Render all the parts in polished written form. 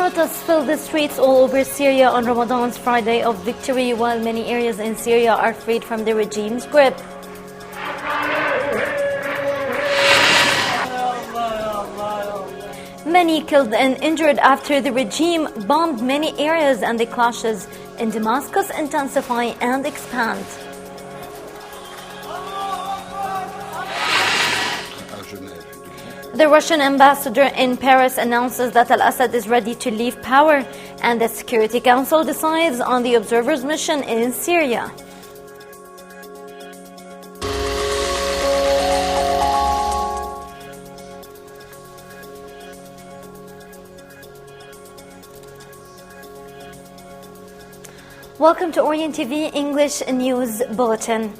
Protests fill the streets all over Syria on Ramadan's Friday of victory, while many areas in Syria are freed from the regime's grip. Many killed and injured after the regime bombed many areas, and the clashes in Damascus intensify and expand. The Russian ambassador in Paris announces that al-Assad is ready to leave power, and the Security Council decides on the observer's mission in Syria. Welcome to Orient TV English News Bulletin.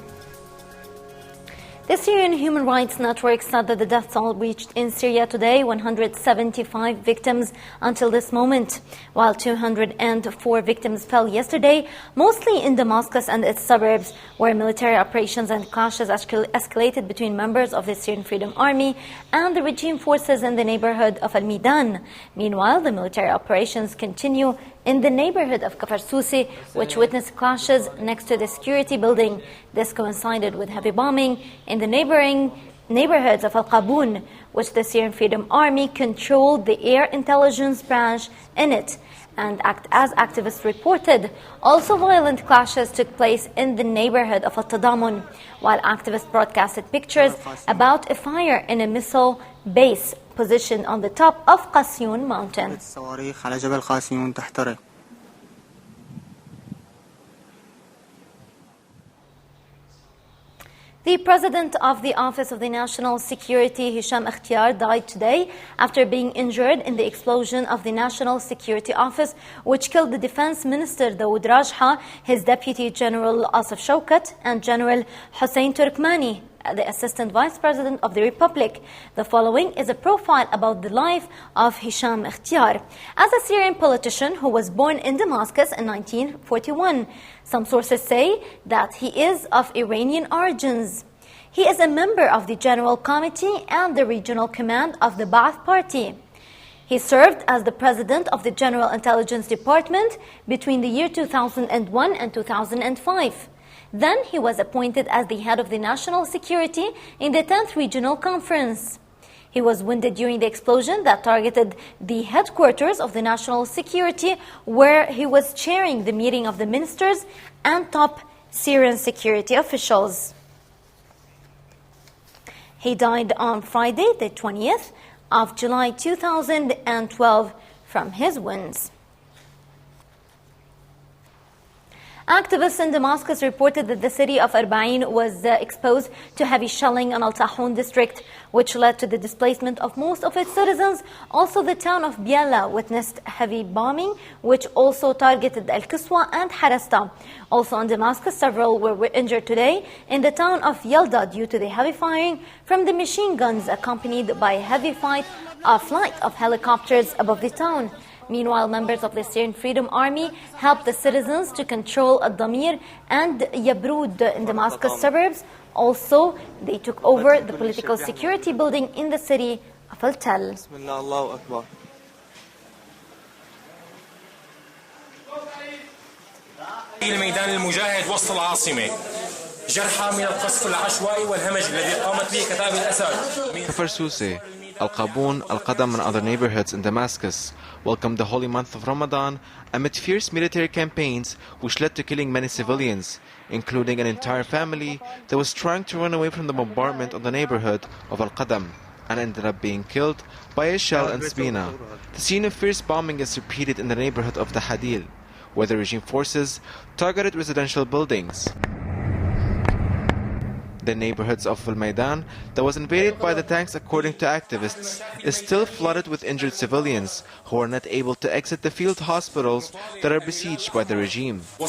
The Syrian Human Rights Network said that the death toll reached in Syria today 175 victims until this moment, while 204 victims fell yesterday, mostly in Damascus and its suburbs, where military operations and clashes escalated between members of the Syrian Freedom Army and the regime forces in the neighborhood of Al-Midan. Meanwhile, the military operations continue in the neighborhood of Kafr Sousi, which witnessed clashes next to the security building. This coincided with heavy bombing in the neighboring neighborhoods of Al-Qaboun, which the Syrian Freedom Army controlled the air intelligence branch in it. And as activists reported, also violent clashes took place in the neighborhood of Al-Tadamun, while activists broadcasted pictures about a fire in a missile base positioned on the top of Qasyun mountain. The president of the Office of the National Security, Hisham Ikhtiyar, died today after being injured in the explosion of the National Security Office, which killed the Defense Minister Dawood Rajha, his Deputy General Asif Shaukat, and General Hussein Turkmani, the Assistant Vice President of the Republic. The following is a profile about the life of Hisham Ikhtiyar. As a Syrian politician who was born in Damascus in 1941, some sources say that he is of Iranian origins. He is a member of the General Committee and the Regional Command of the Ba'ath Party. He served as the President of the General Intelligence Department between the year 2001 and 2005. Then he was appointed as the head of the national security in the 10th Regional Conference. He was wounded during the explosion that targeted the headquarters of the national security, where he was chairing the meeting of the ministers and top Syrian security officials. He died on Friday, the 20th of July 2012 from his wounds. Activists in Damascus reported that the city of Arbain was exposed to heavy shelling in Al-Tahun district, which led to the displacement of most of its citizens. Also, the town of Biala witnessed heavy bombing, which also targeted Al-Quswa and Harasta. Also in Damascus, several were injured today in the town of Yalda due to the heavy firing from the machine guns, accompanied by a heavy flight of helicopters above the town. Meanwhile, members of the Syrian Freedom Army helped the citizens to control Ad-Damir and Yabrud in Damascus suburbs. Also, they took over the political security building in the city of Al-Tal. الميدان المجاهد وسط العاصمة جرحى من القصف العشوائي والهمج الذي قامت به كتائب الأسد. Kafr Sousi, Al-Qaboun, Al-Qadam and other neighborhoods in Damascus welcomed the holy month of Ramadan amid fierce military campaigns which led to killing many civilians, including an entire family that was trying to run away from the bombardment of the neighborhood of Al-Qadam and ended up being killed by a shell and Spina. The scene of fierce bombing is repeated in the neighborhood of the Hadil, where the regime forces targeted residential buildings. The neighborhoods of Al-Maidan that was invaded by the tanks, according to activists, is still flooded with injured civilians who are not able to exit the field hospitals that are besieged by the regime. The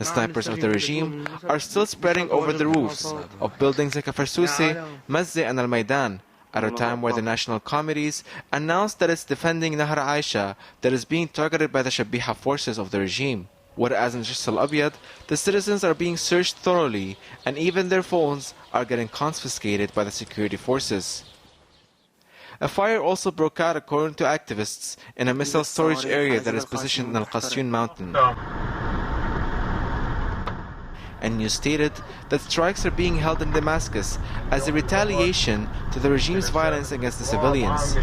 snipers of the regime are still spreading over the roofs of buildings like Kafr Sousi, Mazze and Al-Maidan, at a time where the national committees announced that it's defending Nahar Aisha that is being targeted by the Shabiha forces of the regime. Whereas in Jisr al-Abyad, the citizens are being searched thoroughly and even their phones are getting confiscated by the security forces. A fire also broke out, according to activists, in a missile storage area that is positioned in Al-Qasyun mountain. And news stated that strikes are being held in Damascus as a retaliation to the regime's violence against the civilians.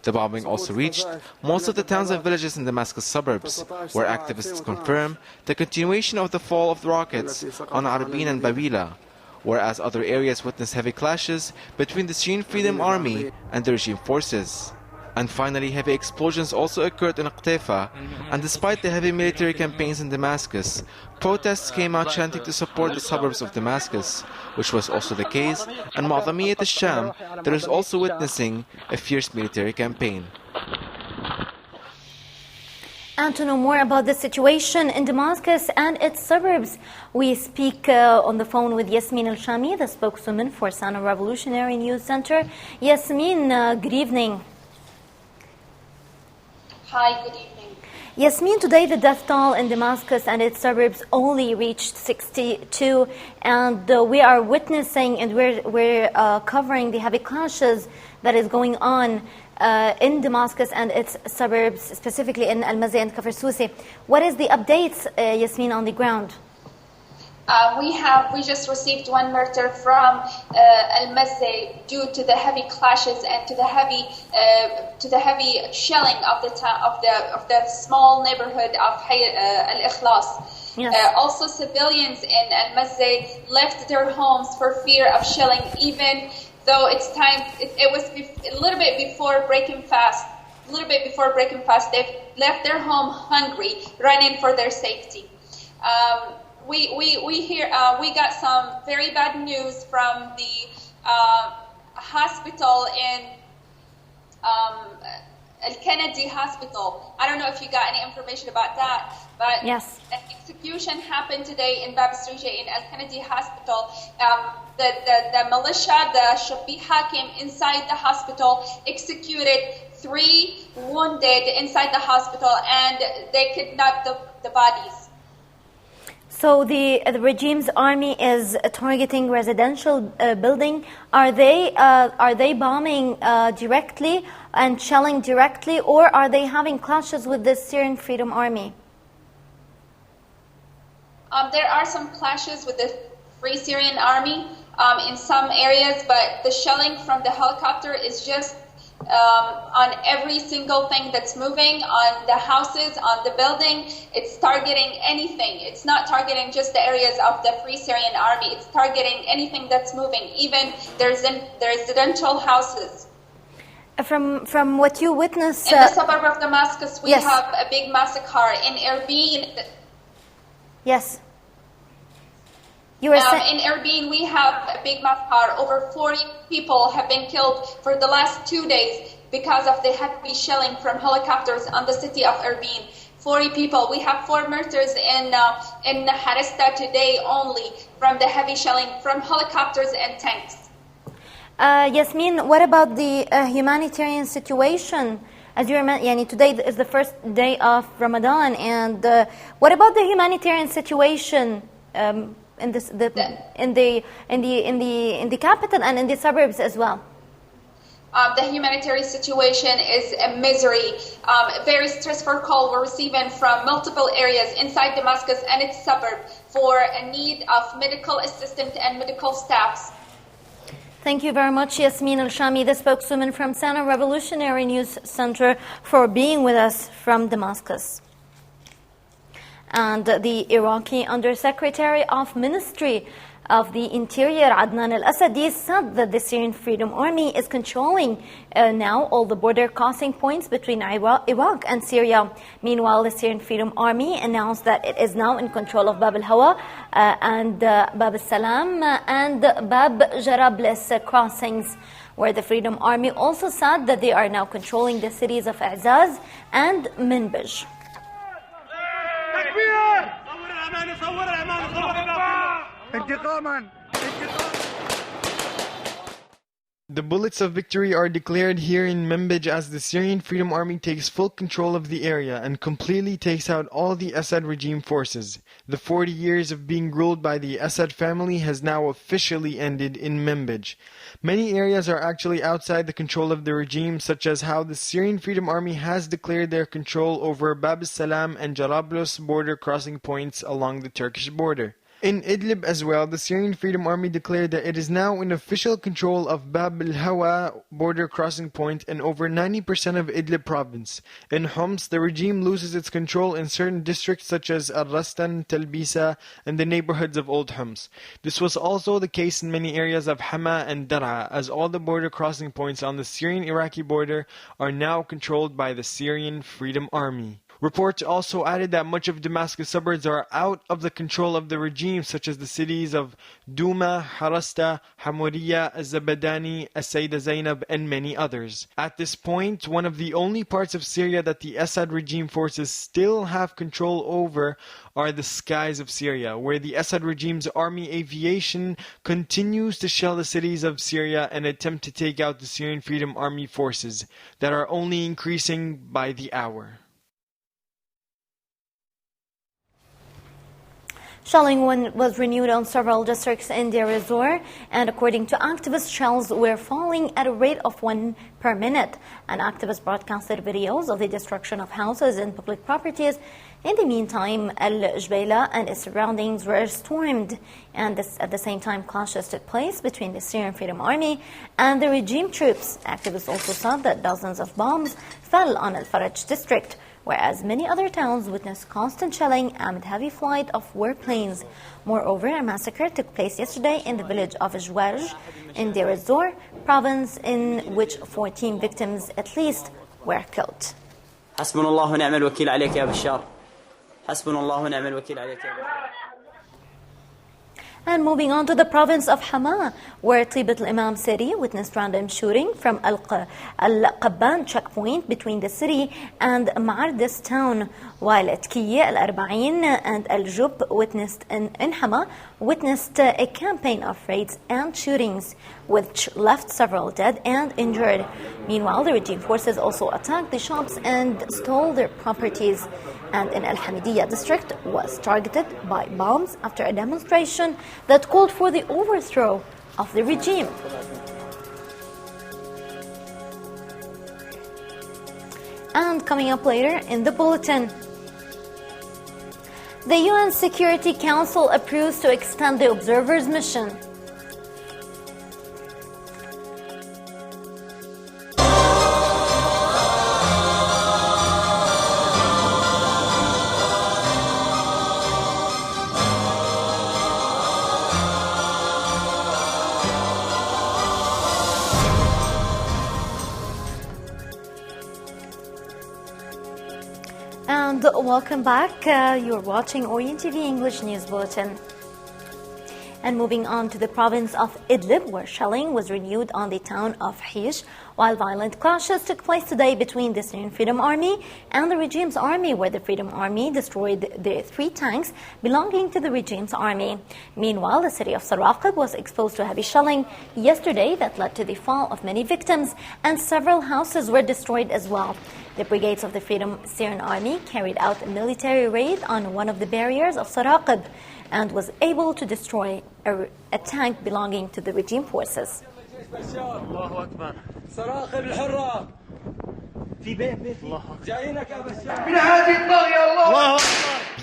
The bombing also reached most of the towns and villages in Damascus suburbs, where activists confirm the continuation of the fall of the rockets on Arbin and Babila, whereas other areas witnessed heavy clashes between the Syrian Freedom Army and the regime forces. And finally, heavy explosions also occurred in Qtaifa, and despite the heavy military campaigns in Damascus, protests came out chanting to support the suburbs of Damascus, which was also the case in Mu'adhamiyat al-Sham, that is also witnessing a fierce military campaign. And to know more about the situation in Damascus and its suburbs, we speak on the phone with Yasmin Al-Shami, the spokeswoman for Sana Revolutionary News Center. Yasmin, good evening. Hi, good evening. Yasmin, today the death toll in Damascus and its suburbs only reached 62, and we are witnessing and we're covering the heavy clashes that is going on in Damascus and its suburbs, specifically in Al-Mazzi and Kafr Sousi. What is the updates, Yasmin, on the ground? We just received one murder from Al-Mazzi due to the heavy clashes and to the heavy shelling of the small neighborhood of Al-Ikhlas. Yes. Also, civilians in Al-Mazzi left their homes for fear of shelling, even though it's time. It was a little bit before breaking fast. They left their home hungry, running for their safety. We got some very bad news from the hospital in Al-Kennedy Hospital. I don't know if you got any information about that, but yes, an execution happened today in Bab Srija in Al-Kennedy Hospital. The militia, the Shabiha, came inside the hospital, executed 3 wounded inside the hospital, and they kidnapped the bodies. So the regime's army is targeting residential building. Are they bombing directly and shelling directly, or are they having clashes with the Syrian Freedom Army? There are some clashes with the Free Syrian Army in some areas, but the shelling from the helicopter is just on every single thing that's moving, on the houses, on the building. It's targeting anything. It's not targeting just the areas of the Free Syrian Army. It's targeting anything that's moving, even the residential houses. From what you witness... in the suburb of Damascus, we yes. have a big massacre. In Erbil... Yes. You were saying... in Erbil, we have a big massacre. Over 40 people have been killed for the last 2 days because of the heavy shelling from helicopters on the city of Erbil. 40 people. We have 4 murders in Harista today only from the heavy shelling from helicopters and tanks. Yasmin, what about the humanitarian situation? As you remember, today is the first day of Ramadan, and what about the humanitarian situation in the capital and in the suburbs as well? The humanitarian situation is a misery. A very stressful call we're receiving from multiple areas inside Damascus and its suburb for a need of medical assistance and medical staffs. Thank you very much, Yasmin Al-Shami, the spokeswoman from Sana Revolutionary News Center, for being with us from Damascus. And the Iraqi Undersecretary of Ministry of the Interior, Adnan al-Asadi, said that the Syrian Freedom Army is controlling now all the border crossing points between Iraq and Syria. Meanwhile, the Syrian Freedom Army announced that it is now in control of Bab al-Hawa and Bab al-Salam and Bab Jarablus crossings, where the Freedom Army also said that they are now controlling the cities of Azaz and Minbij. انتقاما The bullets of victory are declared here in Manbij as the Syrian Freedom Army takes full control of the area and completely takes out all the Assad regime forces. The 40 years of being ruled by the Assad family has now officially ended in Manbij. Many areas are actually outside the control of the regime, such as how the Syrian Freedom Army has declared their control over Bab al-Salam and Jarablus border crossing points along the Turkish border. In Idlib as well, the Syrian Freedom Army declared that it is now in official control of Bab al-Hawa border crossing point and over 90% of Idlib province. In Homs, the regime loses its control in certain districts such as Al-Rastan, Talbisa, and the neighborhoods of Old Homs. This was also the case in many areas of Hama and Dara, as all the border crossing points on the Syrian-Iraqi border are now controlled by the Syrian Freedom Army. Reports also added that much of Damascus suburbs are out of the control of the regime, such as the cities of Douma, Harasta, Hamuriya, Zabadani, As-Sayda Zainab, and many others. At this point, one of the only parts of Syria that the Assad regime forces still have control over are the skies of Syria, where the Assad regime's army aviation continues to shell the cities of Syria and attempt to take out the Syrian Freedom Army forces that are only increasing by the hour. Shelling was renewed on several districts in Deir ez-Zor, and according to activists, shells were falling at a rate of 1 per minute. An activist broadcasted videos of the destruction of houses and public properties. In the meantime, Al-Jbaila and its surroundings were stormed, and at the same time clashes took place between the Syrian Freedom Army and the regime troops. Activists also said that dozens of bombs fell on Al-Faraj district, whereas many other towns witnessed constant shelling amid heavy flight of warplanes. Moreover, a massacre took place yesterday in the village of Jwarj in Deir ez-Zor province, in which 14 victims at least were killed. حسبنا الله ونعم الوكيل عليك يا بشار. حسبنا الله ونعم الوكيل عليك يا بشار. And moving on to the province of Hama, where Tibat al-Imam city witnessed random shooting from Al-Qabban checkpoint between the city and Ma'ardis town, while Tkiya, Al-Arba'in and Al-Jub witnessed in Hama witnessed a campaign of raids and shootings, which left several dead and injured. Meanwhile, the regime forces also attacked the shops and stole their properties. And in Al-Hamidiyya district was targeted by bombs after a demonstration that called for the overthrow of the regime. And coming up later in the bulletin, the UN Security Council approves to extend the observers' mission. And welcome back. You're watching Orient TV English News Bulletin. And moving on to the province of Idlib, where shelling was renewed on the town of Hish, while violent clashes took place today between the Syrian Freedom Army and the regime's army, where the Freedom Army destroyed the 3 tanks belonging to the regime's army. Meanwhile, the city of Saraqib was exposed to heavy shelling yesterday that led to the fall of many victims, and several houses were destroyed as well. The brigades of the Freedom Syrian Army carried out a military raid on one of the barriers of Saraqib and was able to destroy a tank belonging to the regime forces.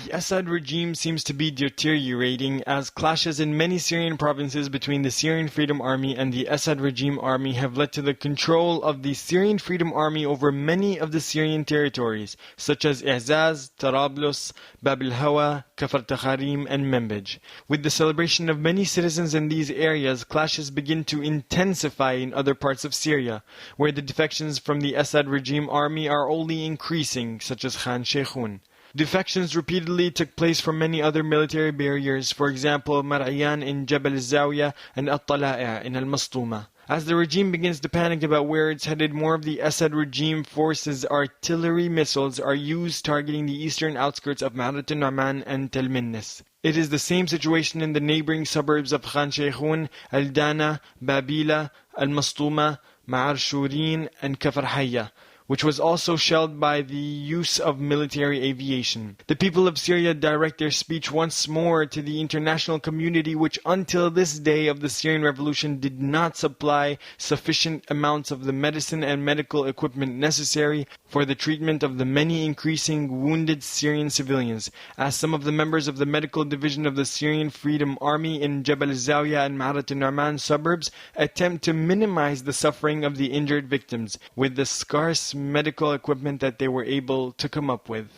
The Assad regime seems to be deteriorating, as clashes in many Syrian provinces between the Syrian Freedom Army and the Assad regime army have led to the control of the Syrian Freedom Army over many of the Syrian territories, such as I'zaz, Tarablus, Bab al-Hawa, Kafar Takharim, and Manbij. With the celebration of many citizens in these areas, clashes begin to intensify in other parts of Syria, where the defections from the Assad regime army are only increasing, such as Khan Sheikhun. Defections repeatedly took place from many other military barriers, for example, Mar'iyan in Jabal al-Zawiya and At-Tala'a in Al-Mastuma. As the regime begins to panic about where it's headed, more of the Assad regime forces' artillery missiles are used targeting the eastern outskirts of Ma'arat al-Nu'man and Tel Minnis. It is the same situation in the neighboring suburbs of Khan Sheikhoun, Al-Dana, Babila, Al-Mastuma, Ma'ar Shurin, and Kafr Hayya, which was also shelled by the use of military aviation. The people of Syria direct their speech once more to the international community, which until this day of the Syrian revolution did not supply sufficient amounts of the medicine and medical equipment necessary for the treatment of the many increasing wounded Syrian civilians, as some of the members of the medical division of the Syrian Freedom Army in Jabal Zawiya and Ma'arat al-Nu'man suburbs attempt to minimize the suffering of the injured victims with the scarce medical equipment that they were able to come up with.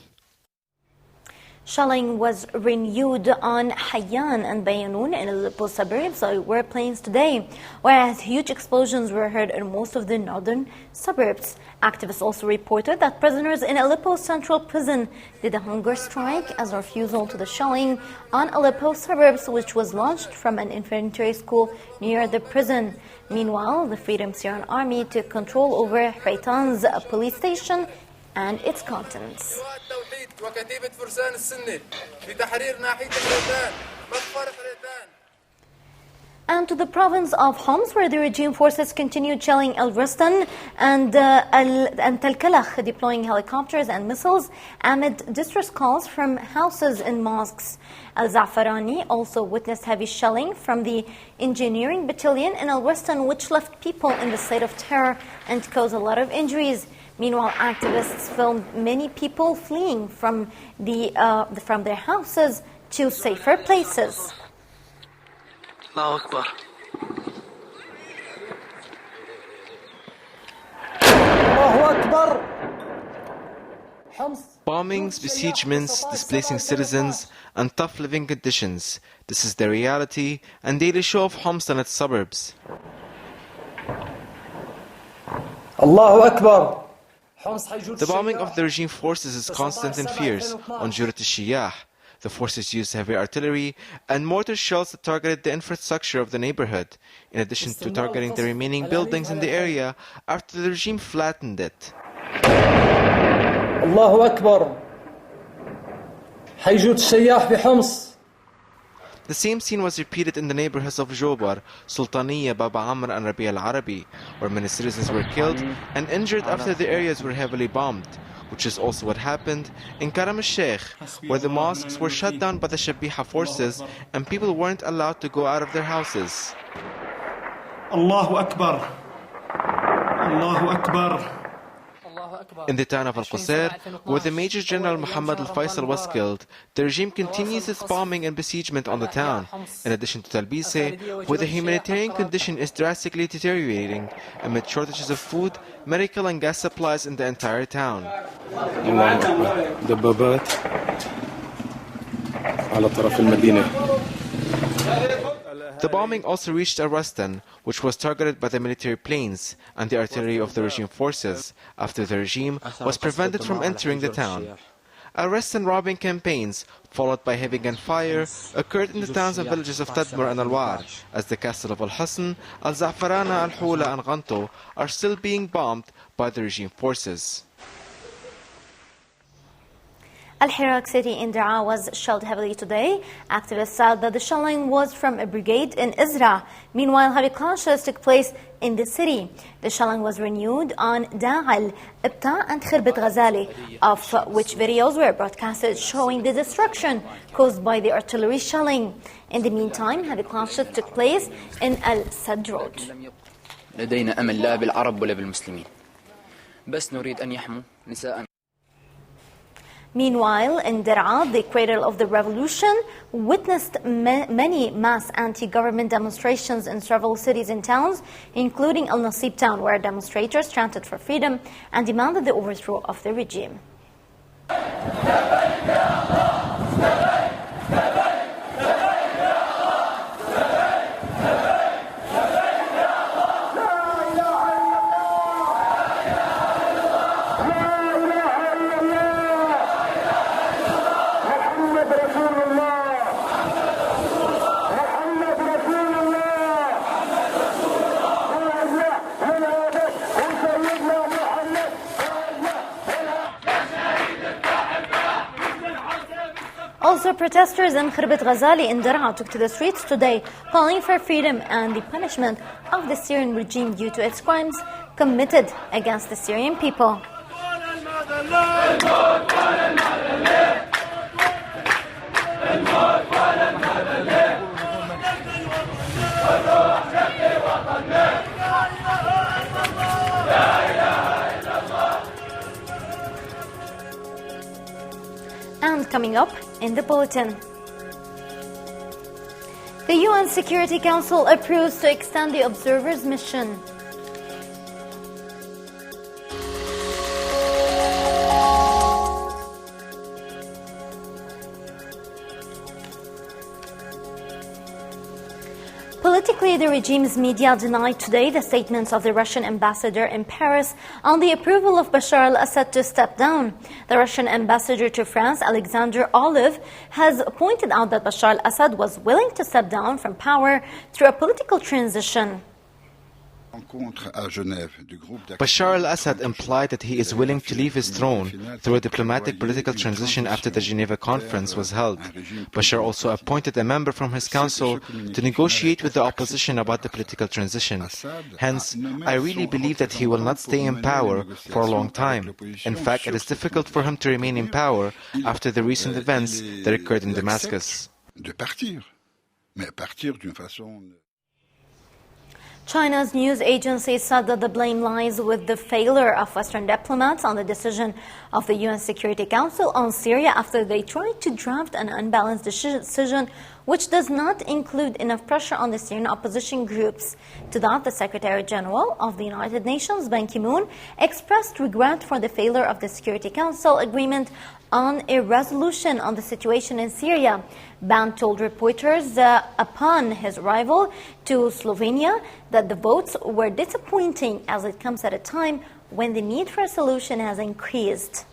Shelling was renewed on Hayyan and Bayanoun in Aleppo suburbs by warplanes today, whereas huge explosions were heard in most of the northern suburbs. Activists also reported that prisoners in Aleppo Central Prison did a hunger strike as a refusal to the shelling on Aleppo suburbs, which was launched from an infantry school near the prison. Meanwhile, the Freedom Syrian Army took control over Haytan's police station and its contents. And to the province of Homs, where the regime forces continued shelling Al-Rastan and Tel Kalakh, deploying helicopters and missiles amid distress calls from houses and mosques. Al-Za'farani also witnessed heavy shelling from the engineering battalion in Al-Rastan, which left people in the state of terror and caused a lot of injuries. Meanwhile, activists filmed many people fleeing from their houses to safer places. الله أكبر. Bombings, besiegments, displacing citizens, and tough living conditions. This is the reality and daily show of Homs and its suburbs. الله أكبر. The bombing of the regime forces is constant and fierce on Jurat al-Shiyah. The forces used heavy artillery and mortar shells that targeted the infrastructure of the neighborhood, in addition to targeting the remaining buildings in the area after the regime flattened it. الله أكبر. حي جود الشياح بحمص. The same scene was repeated in the neighborhoods of Jobar, Sultaniya, Baba Amr, and Rabi al-Arabi, where many citizens were killed and injured after the areas were heavily bombed, which is also what happened in Karam al-Sheikh, where the mosques were shut down by the Shabiha forces and people weren't allowed to go out of their houses. Allahu Akbar. Allahu Akbar. In the town of Al-Qusayr, where the Major General Muhammad al-Faisal was killed, the regime continues its bombing and besiegement on the town, in addition to Talbise, where the humanitarian condition is drastically deteriorating amid shortages of food, medical and gas supplies in the entire town. دبابات على طرف المدينة. The bombing also reached Al-Rastan, which was targeted by the military planes and the artillery of the regime forces, after the regime was prevented from entering the town. Al-Rastan robbing campaigns, followed by heavy gunfire, occurred in the towns and villages of Tadmur and Al-War, as the castle of Al-Hassan, Al-Za'farana, Al-Hula, and Ghanto are still being bombed by the regime forces. Al-Hirak city in Daraa was shelled heavily today. Activists said that the shelling was from a brigade in Izra. Meanwhile, heavy clashes took place in the city. The shelling was renewed on Da'al, Ibta, and Khirbat Ghazali, of which videos were broadcasted showing the destruction caused by the artillery shelling. In the meantime, heavy clashes took place in Al-Sad Road. لدينا أمل لا بالعرب ولا بالمسلمين بس نريد أن يحموا نساء. Meanwhile, in Daraa, the cradle of the revolution, witnessed many mass anti-government demonstrations in several cities and towns, including Al-Nasib town, where demonstrators chanted for freedom and demanded the overthrow of the regime. Also, protesters in Khirbat Ghazali in Daraa took to the streets today, calling for freedom and the punishment of the Syrian regime due to its crimes committed against the Syrian people. And coming up in the bulletin, the UN Security Council approves to extend the observers' mission. Politically, the regime's media denied today the statements of the Russian ambassador in Paris on the approval of Bashar al-Assad to step down. The Russian ambassador to France, Alexander Olive, has pointed out that Bashar al-Assad was willing to step down from power through a political transition. Bashar al-Assad implied that he is willing to leave his throne through a diplomatic political transition after the Geneva conference was held. Bashar also appointed a member from his council to negotiate with the opposition about the political transition. Hence, I really believe that he will not stay in power for a long time. In fact, it is difficult for him to remain in power after the recent events that occurred in Damascus. China's news agency said that the blame lies with the failure of Western diplomats on the decision of the UN Security Council on Syria after they tried to draft an unbalanced decision which does not include enough pressure on the Syrian opposition groups. To that, the Secretary General of the United Nations, Ban Ki-moon, expressed regret for the failure of the Security Council agreement on a resolution on the situation in Syria. Ban told reporters upon his arrival to Slovenia that the votes were disappointing as it comes at a time when the need for a solution has increased.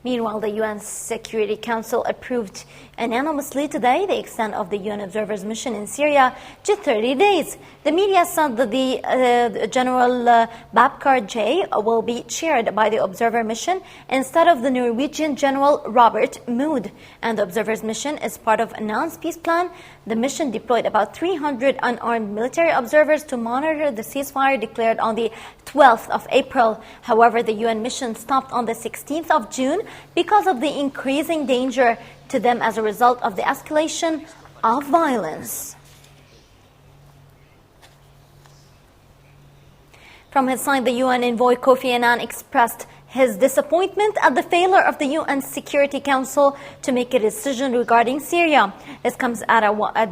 Meanwhile, the UN Security Council approved unanimously today the extent of the UN observers' mission in Syria to 30 days. The media said that the General Babkar J will be chaired by the observer mission instead of the Norwegian General Robert Mood. And the observers' mission is part of announced peace plan. The mission deployed about 300 unarmed military observers to monitor the ceasefire declared on the 12th of April. However, the UN mission stopped on the 16th of June because of the increasing danger to them as a result of the escalation of violence. From his side, the UN envoy Kofi Annan expressed his disappointment at the failure of the UN Security Council to make a decision regarding Syria. This comes at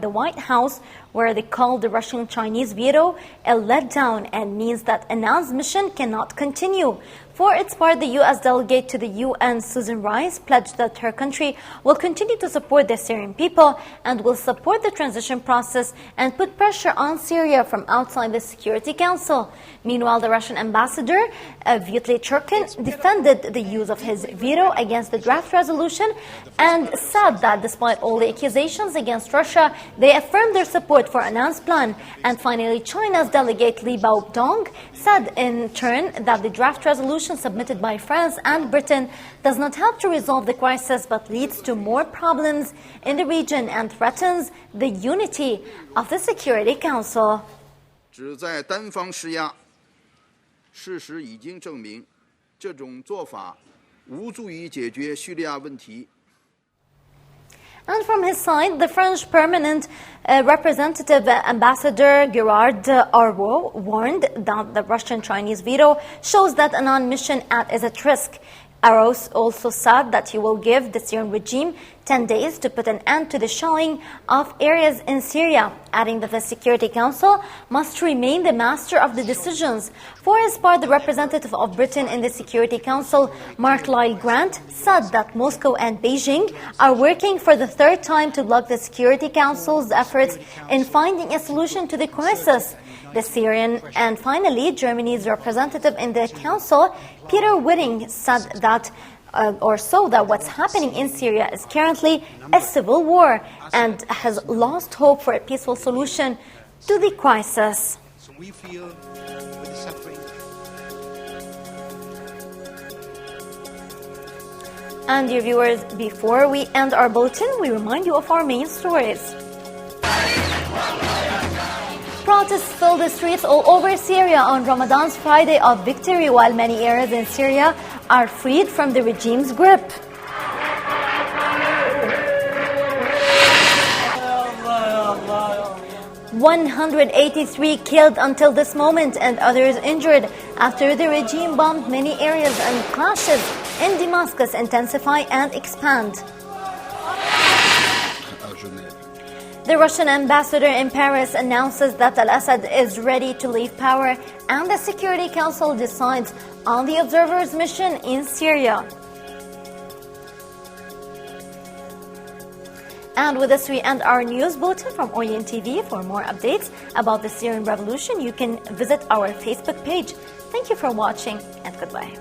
the White House, where they called the Russian-Chinese veto a letdown and means that Annan's mission cannot continue. For its part, the U.S. delegate to the UN, Susan Rice, pledged that her country will continue to support the Syrian people and will support the transition process and put pressure on Syria from outside the Security Council. Meanwhile, the Russian ambassador, Vitaly Churkin, defended the use of his veto against the draft resolution and said that despite all the accusations against Russia, they affirmed their support for Annan's plan. And finally, China's delegate Li Baodong said in turn that the draft resolution submitted by France and Britain does not help to resolve the crisis but leads to more problems in the region and threatens the unity of the Security Council. 旨在单方施压，事实已经证明，这种做法无助于解决叙利亚问题。 And from his side, the French permanent representative Ambassador Gerard Arwo warned that the Russian-Chinese veto shows that Annan mission is at risk. Arrows also said that he will give the Syrian regime 10 days to put an end to the shelling of areas in Syria, adding that the Security Council must remain the master of the decisions. For his part, the representative of Britain in the Security Council, Mark Lyle Grant, said that Moscow and Beijing are working for the third time to block the Security Council's efforts in finding a solution to the crisis. The Syrian and finally Germany's representative in the Council, Peter Whitting, said that that what's happening in Syria is currently a civil war and has lost hope for a peaceful solution to the crisis. So we feel with the suffering. And dear viewers, before we end our bulletin, we remind you of our main stories. Protests fill the streets all over Syria on Ramadan's Friday of Victory, while many areas in Syria are freed from the regime's grip. "183 killed until this moment and others injured after the regime bombed many areas and clashes in Damascus intensify and expand." The Russian ambassador in Paris announces that al-Assad is ready to leave power, and the Security Council decides on the observer's mission in Syria. And with this, we end our news bulletin from Orient TV. For more updates about the Syrian revolution, you can visit our Facebook page. Thank you for watching, and goodbye.